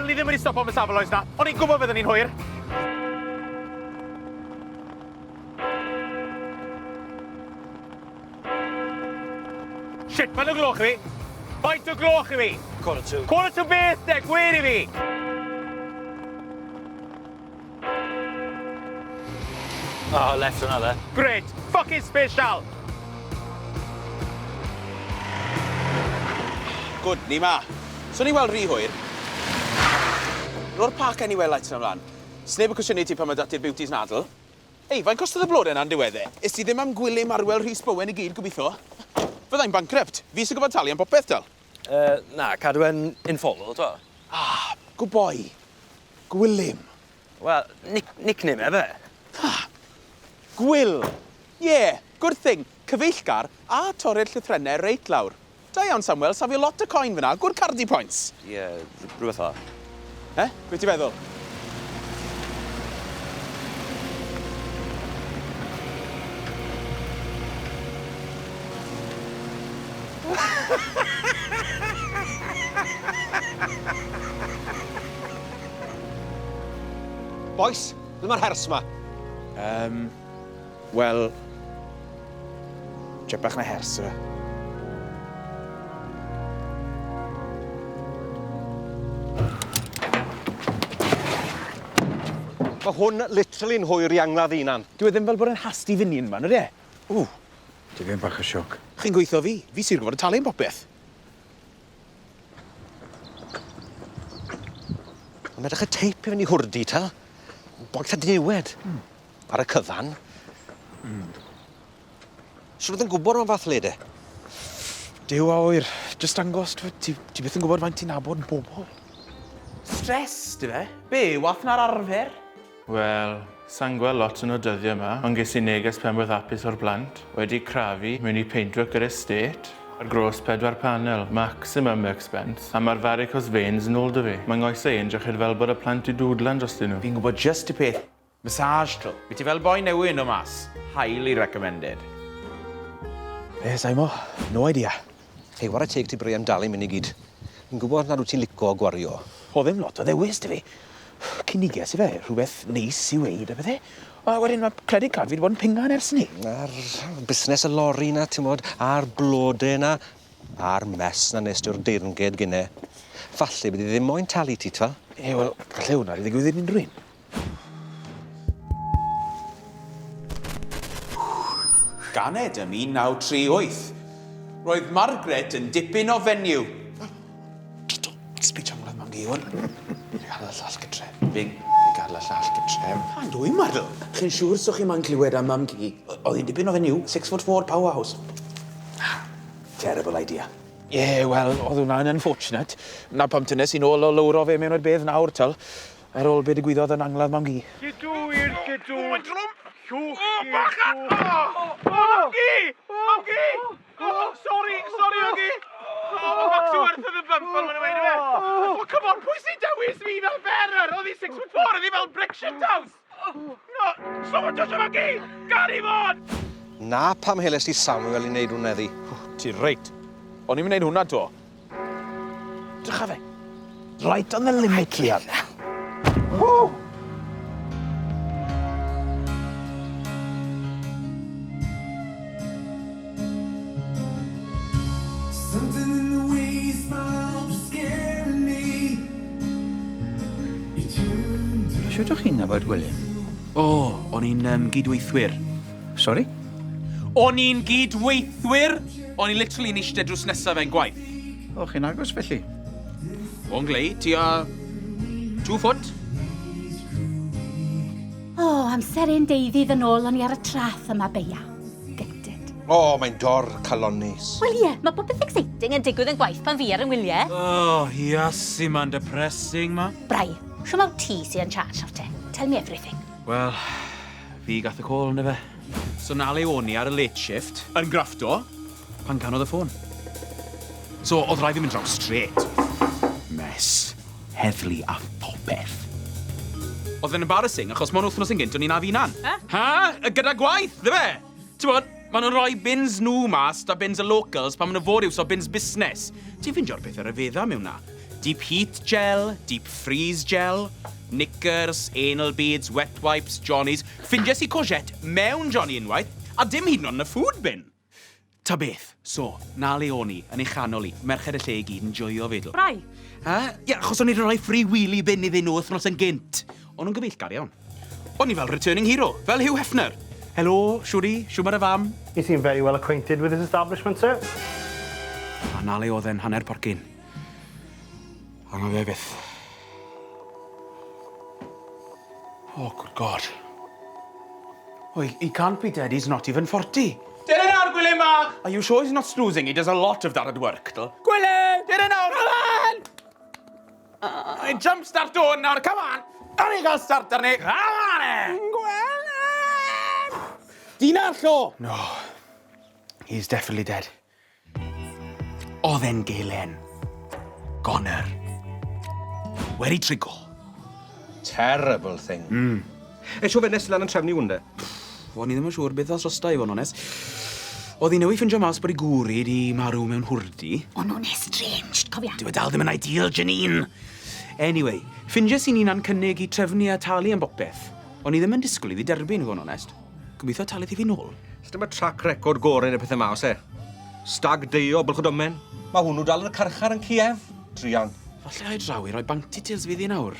Wel, ni ddim wedi stopo am y safle oes na, ond i'n gwybod fydden ni'n hwyr. Shit, faint o gloch i fi? Faint o gloch i fi? Quarter to. Quarter to beth, de, gwer i fi. Oh, left another. Great, fucking special. Good, ni ma. So ni weld rhy hwyr. Ro'r parc anyway lights yn ymlaen. Sneb y cwestiynau ti pan mae dati'r beauties nadl. Ei, faint costodd y blodau yna'n diweddau? Is ti ddim am gwylio marwel Rhys Bowen i gyd, gobeithio? Fyddai'n bankrupt. Fi sy'n gwybod talu am popeth, dal. Na, cadw e'n informal, to. Ah, good boy. Gwilym. Wel, nickname efe. Gwyl. Yeah, good thing. Cyfeillgar a torri'r llythrennau reit lawr. Da iawn, Samuel, safio lot o coin fyna. Good cardi points. Ie, rhywbeth o. Be ti'n feddwl? Boys, ble mae'r hers ma? Wel... Jepach na hers, yna. Mae hwn literally'n hwyr i angladd unan. Dwi ddim fel bod yn hasti fyny yn fan, ydy? Ww. Di fi'n bach o sioc. Chi'n gweithio fi? Fi sy'n gwybod y talu am popeth. Mae'n edrych y teip i fyny hwrdi, ta. Boeth a niwed. Ar y cyfan. Siwr oedd yn gwybod o'n fath lede? Dew a wyr. Just dangos, ti byth yn gwybod faint ti'n nabod yn bobl. Stress, di fe? Be, wath na'r arfer? Wel, sa'n gweld lot yn o dyddiau yma, ond ges i neges penwydd apus o'r blant. Wedi crafu mewn i paintwork yr estate, ar gros 4 panel, maximum expense, a mae'r varicose veins yn ôl dy fi. Mae'n ngoes ei edrych fel bod y plant i dwdlan drostyn nhw. Fi'n gwybod just y peth. Massage tro. Fi ti fel boi newydd o mas. Highly recommended. Be, Saimo? No idea. Hei, war y teg ti BRY am dalu mynd i gyd. Fi'n gwybod na rwyt ti'n lico o gwario. O ddim lot o ddewis, dy fi. Cyniges i fe, rhywbeth neis i weid a bethau. A wedyn mae credit card fi wedi bod yn pingan ers ni. A'r busnes y lori na, ti'n modd, a'r blodau na, a'r mes na nes diw'r deyrnged gynne. Falle bydd i ddim moyn talu ti, twa? Wel, falle hwnna i ddigwydd i'n unrhyw un. Ganed ym 1938. Roedd Margaret yn dipyn o fenyw. Speech am wlad mam gi, wan. Fi gael y llall gytre. Fi gael y llall gytre. A dwi'n meddwl. Chi'n siŵr so chi ma'n clywed am mam gi? Oedd hi'n dipyn o fenyw, 6'4" powerhouse. Terrible idea. Wel, oedd hwnna'n unfortunate. Na pam tynes i'n ôl o lawro fe mewn o'r bedd nawr, tal. Ar ôl be digwyddodd yn angladd mam gi. Gydw. Bachan! Mam gi! Sorry, mam gi! What's worth of the bumper, mae'n dweud fe? Oh, come on, pwy sy'n dewis fi fel berer? Oedd hi 6'4", oedd hi fel brick shit house! No, someone touch mam gi! Gad i fod! Na pam heles ti Samuel i wneud hwnna ddi. Ti'n reit. O'n i'n gwneud hwnna to. Drycha fe. Right on the limit, Lian. Sut o'ch chi'n nabod William? O'n i'n gydweithwyr. Sorry? O'n i'n gydweithwyr! O'n i literally yn eistedd drws nesaf fe'n gwaith. O, chi'n agos felly? O'n glei, ti a 2 foot. Amser ein deuddydd yn ôl o'n i ar y trath yma beia. Gutted. Mae'n dor calonis. Wel ie, mae popeth exciting yn digwydd yn gwaith pan fi ar yng ngwyliau. Iasu, ma'n depressing, ma. BRY, siw maw ti sy'n charge nawr te. Tell me everything. Wel, fi gath y call yna fe. So na le o'n i ar y late shift, yn graffto, pan canodd y ffôn. So, oedd rhaid fi mynd draw straight. Mes, heddlu a phopeth. Oedd yn embarrassing, achos ma'n wythnos yn gynt o'n i'n afinan. Ha? Gyda gwaith, dde fe? Ti'n bod, maen nhw'n rhoi bins nhw mas da bins y locals pan maen nhw fod i'w so bins busnes. Ti'n ffindio'r beth ar y fedda mewn na? Deep heat gel, deep freeze gel, knickers, anal beads, wet wipes, johnnies. Ffindies i courgette mewn johnny unwaith, a dim hyd yn oed yn y food bin. Ta beth, so, na Leoni, yn ei chanol i, merched y lle i gyd yn joio fedl. Brai? Ia, achos o'n i'n rhoi free wheelie bin iddyn nhw wythnos yn gynt. O'n nhw'n gyfeillgar iawn. O'n i fel returning hero, fel Hugh Hefner. Helo, Siwri, siwmar y fam. You seem very well acquainted with this establishment, sir. A na le oedd e'n hanner porcyn. A na fe byth. Oh, good God. Oh, he can't be dead, he's not even 40. Dyna nawr, Gwilym bach! Are you sure he's not snoozing? He does a lot of that at work, do? Gwilym! Dyna nawr, come on! Hey, jump start o'n nawr, come on! Ar ni gael start ar ni, come on! Gwilym! Dina allo! No, he's definitely dead. Oedd e'n gelen. Goner. Wedi trigo. Terrible thing. Siw fe nes lan yn trefnu hwnde? O'n i ddim yn siŵr beth os rosta i fod yn onest. Oedd hi newid ffindio mas bod i gwri di marw mewn hwrdi. O'n nhw'n estranged, cofia. Dyw e dal ddim yn ideal, Janine. Anyway, ffindies i ni'n cynnig i trefnu a talu am bopeth. O'n i ddim yn disgwyl iddi derbyn i fod yn onest. Gobeithio talith i fi nôl. Dim y trac record gorau neu pethau maos e. Stag deio, bylchodomen. Mae hwnnw dal yn y carchar yn Kiev. Trian. Falle ai draw i roi bank details fi ddi nawr.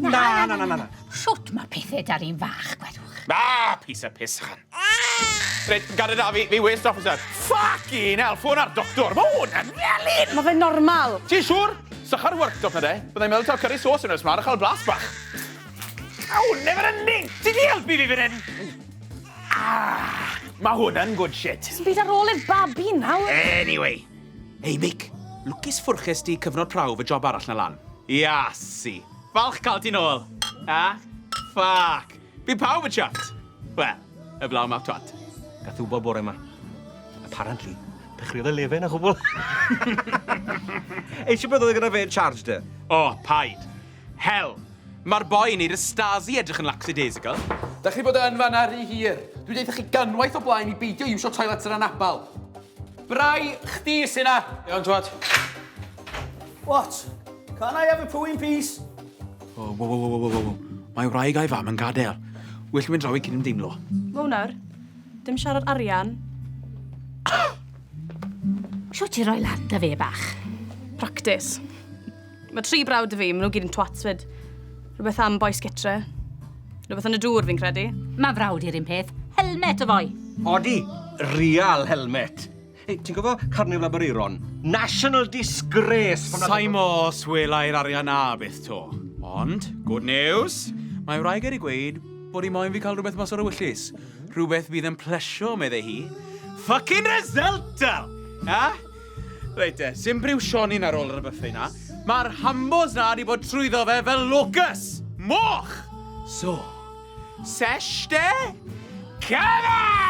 Na. Siwt mae pethau dar un fach, gwedwch. Piece of piss, chan. Reit, gada da, fi waste officer. Fucking hell, ffôn ar doctor. Mae hwnna'n felyn! Mae fe'n normal. Ti'n siŵr? Sychar worktop na de. Byddai'n meddwl taw curry sauce yn ysmar a chael blas bach. Aw, never ending! Ti di helpu fi fan hyn? Mae hwnna'n good shit. Sy'n byd ar ôl i'r babi nawr. Anyway. Hey, Mick. Lwcus ffwrchus di cyfnod prawf y job arall na lan. Iasi. Falch cael ti nôl. Fuck. Fi pawb y chat. Wel, y blaw map twat. Gath wbod bore yma. Apparently, pechriodd y lefen a chwbl. Eisiau bydd oedd gyda fe charge de? Paid. Hell. Mae'r boi yn neud y Stasi edrych yn lackadaisical. Da chi bod yn fan ar i hir. Dwi deitha chi gynwaith o blaen i beidio iwsio toilets yn anabal. BRY, chdi sy'n na. Iawn, twad. What? Can I have a poo in peace? Wow. Mae wraig a'i fam yn gadael. Wyll mynd draw i cyn ymdeimlo. Mwynawr, dim siarad arian. Siw ti roi lan dy fe bach? Practis. Mae 3 brawd y fi, maen nhw gyd yn twats fyd. Rhywbeth am boes gytre. Rhywbeth yn y dŵr fi'n credu. Mae frawd i'r un peth. Helmet o foi. Odi, real helmet. Hey, ti'n gofio Carnival Aberaeron? National disgrace! Saimo swelai'r arian na beth to. Ond, good news. Mae wraig wedi gweud bod i moyn fi cael rhywbeth mas o'r wyllus. Rhywbeth bydd yn plesio, meddai hi. Fucking resultal! Reit sim briw Sionin ar ôl yr byffau na. Mae'r hambos na wedi bod trwyddo fe fel locus. Moch! So, sesh de? Come on!